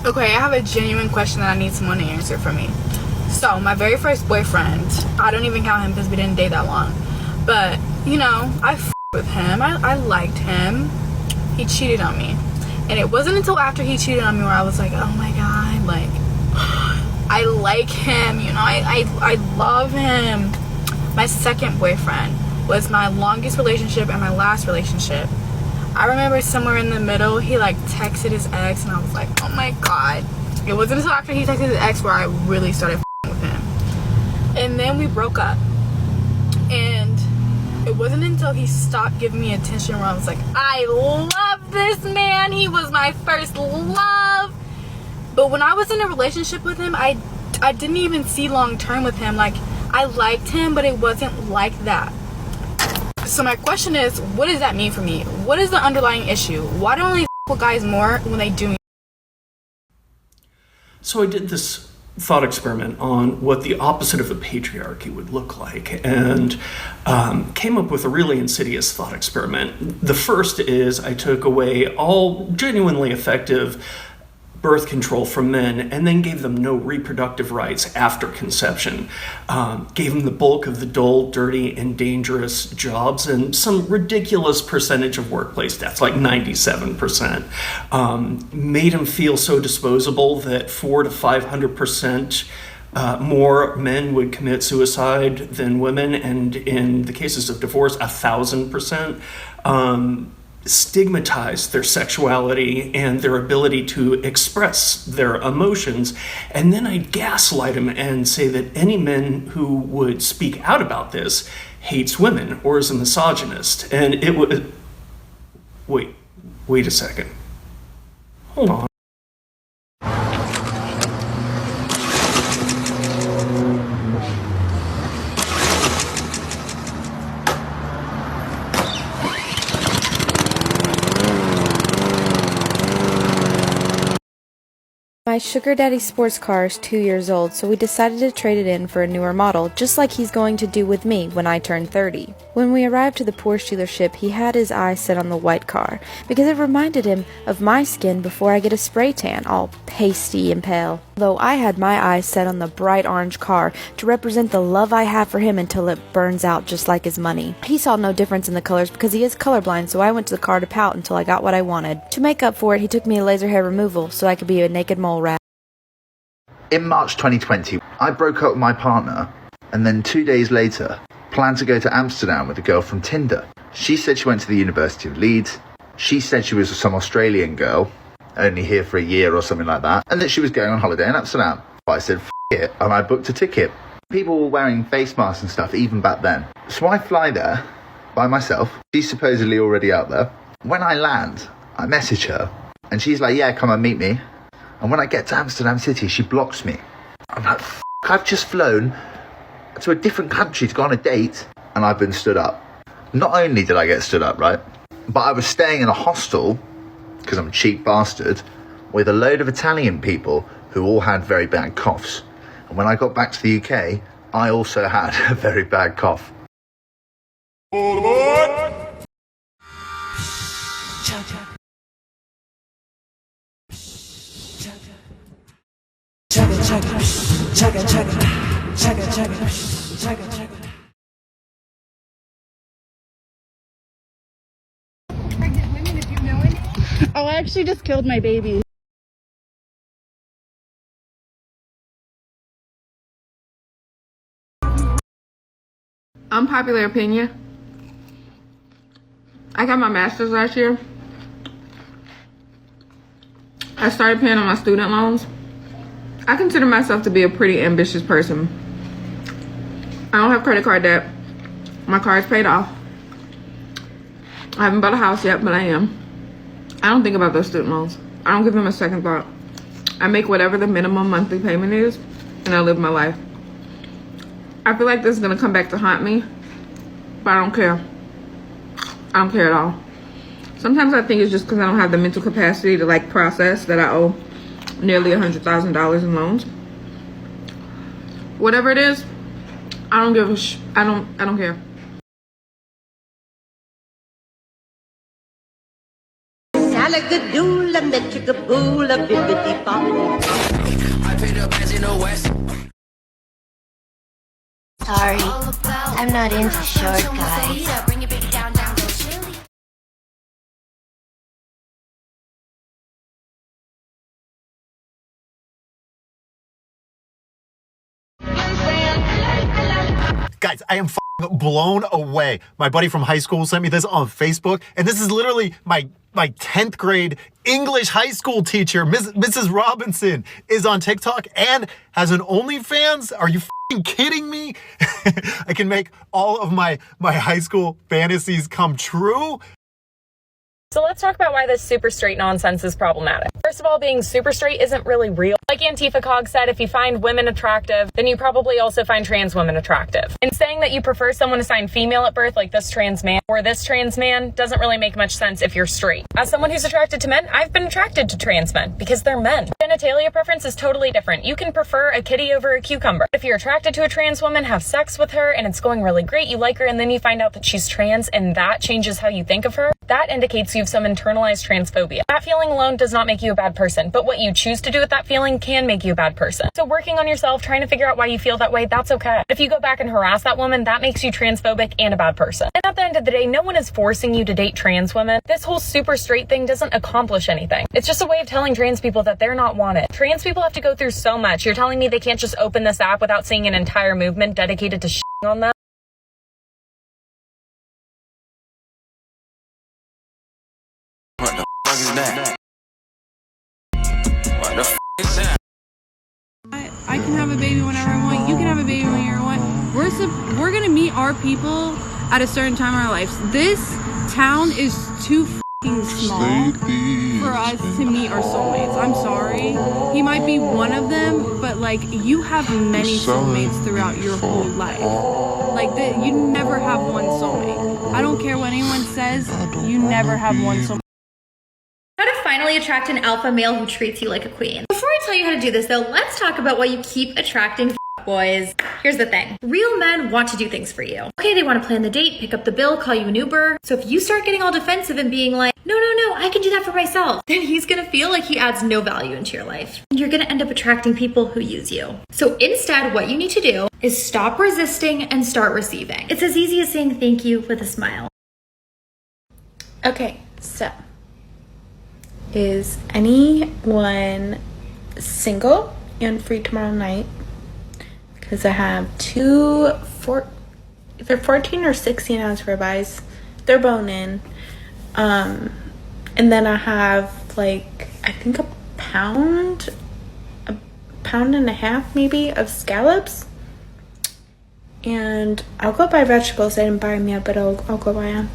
Okay, I have a genuine question that I need someone to answer for me. So, my very first boyfriend, I don't even count him because we didn't date that long. But, you know, I with him. I liked him. He cheated on me. And it wasn't until after he cheated on me where I was like, oh my God, like, I like him, you know, I love him. My second boyfriend was my longest relationship and my last relationship. I remember somewhere in the middle, he like texted his ex and I was like, oh my God. It wasn't until after he texted his ex where I really started with him. And then we broke up. And it wasn't until he stopped giving me attention where I was like, I love this man. He was my first love. But when I was in a relationship with him, I didn't even see long term with him. Like, I liked him, but it wasn't like that. So my question is, what does that mean for me? What is the underlying issue? Why do I only with guys more when they do me? So I did this thought experiment on what the opposite of a patriarchy would look like, and came up with a really insidious thought experiment. The first is I took away all genuinely effective birth control from men and then gave them no reproductive rights after conception. Gave them the bulk of the dull, dirty, and dangerous jobs and some ridiculous percentage of workplace deaths, like 97%. Made them feel so disposable that 400 to 500% more men would commit suicide than women, and in the cases of divorce, 1,000%. Stigmatize their sexuality and their ability to express their emotions, and then I'd gaslight them and say that any man who would speak out about this hates women or is a misogynist. And it would... Wait a second. Hold on. My sugar daddy sports car is 2 years old, so we decided to trade it in for a newer model, just like he's going to do with me when I turn 30. When we arrived to the Porsche dealership, he had his eyes set on the white car, because it reminded him of my skin before I get a spray tan, all pasty and pale. Though I had my eyes set on the bright orange car to represent the love I have for him until it burns out just like his money. He saw no difference in the colors because he is colorblind, so I went to the car to pout until I got what I wanted. To make up for it, he took me to laser hair removal so I could be a naked mole rat. In March 2020, I broke up with my partner and then 2 days later planned to go to Amsterdam with a girl from Tinder. She said she went to the University of Leeds. She said she was some Australian girl, only here for a year or something like that, and that she was going on holiday in Amsterdam. I said, F it, and I booked a ticket. People were wearing face masks and stuff even back then. So I fly there by myself. She's supposedly already out there. When I land, I message her, and she's like, yeah, come and meet me. And when I get to Amsterdam City, she blocks me. I'm like, F***, I've just flown to a different country to go on a date, and I've been stood up. Not only did I get stood up, right, but I was staying in a hostel, because I'm a cheap bastard, with a load of Italian people who all had very bad coughs. And when I got back to the UK, I also had a very bad cough. Oh, I actually just killed my baby. Unpopular opinion. I got my master's last year. I started paying on my student loans. I consider myself to be a pretty ambitious person. I don't have credit card debt. My car is paid off. I haven't bought a house yet, but I am. I don't think about those student loans. I don't give them a second thought. I make whatever the minimum monthly payment is, and I live my life. I feel like this is gonna come back to haunt me, but I don't care. I don't care at all. Sometimes I think it's just because I don't have the mental capacity to like process that I owe nearly $100,000 in loans. Whatever it is, I don't give a I don't care. Malagadoola, metchicaboola, bibbidi bobbidi. I paid up as in the West. Sorry, I'm not into short guys. Guys, I am blown away. My buddy from high school sent me this on Facebook, and this is literally my 10th grade English high school teacher, Mrs. Robinson, is on TikTok and has an OnlyFans. Are you kidding me? I can make all of my high school fantasies come true. So let's talk about why this super straight nonsense is problematic. First of all, being super straight isn't really real. Like Antifa Cog said, if you find women attractive, then you probably also find trans women attractive. And saying that you prefer someone assigned female at birth, like this trans man or this trans man, doesn't really make much sense if you're straight. As someone who's attracted to men, I've been attracted to trans men because they're men. Genitalia preference is totally different. You can prefer a kitty over a cucumber. If you're attracted to a trans woman, have sex with her, and it's going really great, you like her, and then you find out that she's trans, and that changes how you think of her, that indicates you have some internalized transphobia. That feeling alone does not make you a bad person, but what you choose to do with that feeling can make you a bad person. So working on yourself, trying to figure out why you feel that way, that's okay. If you go back and harass that woman, that makes you transphobic and a bad person. And at the end of the day, no one is forcing you to date trans women. This whole super straight thing doesn't accomplish anything. It's just a way of telling trans people that they're not wanted. Trans people have to go through so much. You're telling me they can't just open this app without seeing an entire movement dedicated to shitting on them? What the fuck is that? What the fuck is that? I can have a baby whenever I want. You can have a baby whenever you want. We're gonna meet our people at a certain time in our lives. This town is too fucking small for us to meet our soulmates. I'm sorry. He might be one of them, but like you have many soulmates throughout your whole life. Like you never have one soulmate. I don't care what anyone says. You never have one soulmate. How to finally attract an alpha male who treats you like a queen. Before I tell you how to do this though, let's talk about why you keep attracting boys. Here's the thing. Real men want to do things for you. Okay, they want to plan the date, pick up the bill, call you an Uber. So if you start getting all defensive and being like, no, I can do that for myself, then he's gonna feel like he adds no value into your life. And you're gonna end up attracting people who use you. So instead, what you need to do is stop resisting and start receiving. It's as easy as saying thank you with a smile. Okay, so is anyone single and free tomorrow night? Because I have either 14 or 16 ounce ribeyes. They're bone in. And then I have like, I think a pound and a half maybe of scallops. And I'll go buy vegetables. I didn't buy them yet, but I'll go buy them.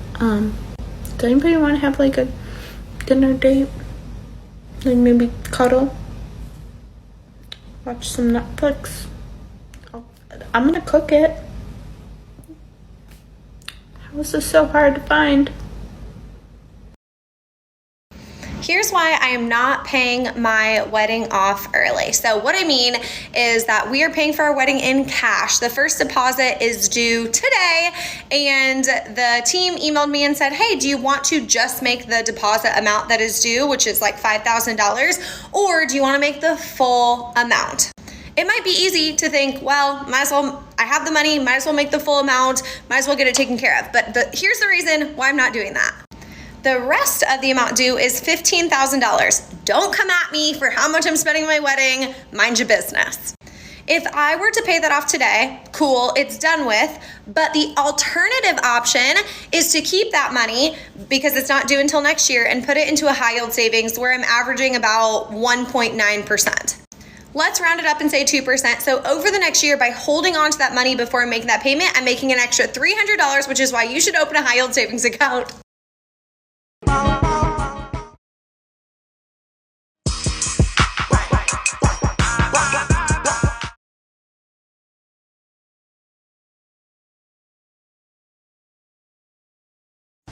Does anybody want to have like a dinner date? Like maybe cuddle? Watch some Netflix? I'm gonna cook it. How is this so hard to find? Here's why I am not paying my wedding off early. So what I mean is that we are paying for our wedding in cash. The first deposit is due today, and the team emailed me and said, hey, do you want to just make the deposit amount that is due, which is like $5,000, or do you want to make the full amount? It might be easy to think, well, might as well, I have the money, might as well make the full amount, might as well get it taken care of. But here's the reason why I'm not doing that. The rest of the amount due is $15,000. Don't come at me for how much I'm spending on my wedding. Mind your business. If I were to pay that off today, cool, it's done with. But the alternative option is to keep that money because it's not due until next year and put it into a high yield savings where I'm averaging about 1.9%. Let's round it up and say 2%. So over the next year, by holding on to that money before I'm making that payment, I'm making an extra $300, which is why you should open a high yield savings account.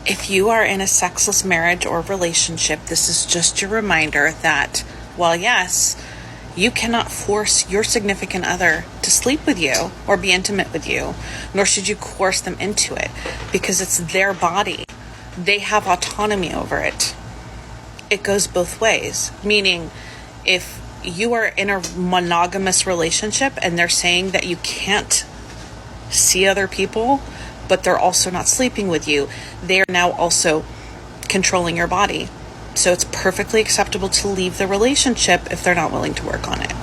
If you are in a sexless marriage or relationship, this is just your reminder that, while yes, you cannot force your significant other to sleep with you or be intimate with you, nor should you coerce them into it, because it's their body. They have autonomy over it. it goes both ways. Meaning, if you are in a monogamous relationship and they're saying that you can't see other people, but they're also not sleeping with you, they're now also controlling your body. So it's perfectly acceptable to leave the relationship if they're not willing to work on it.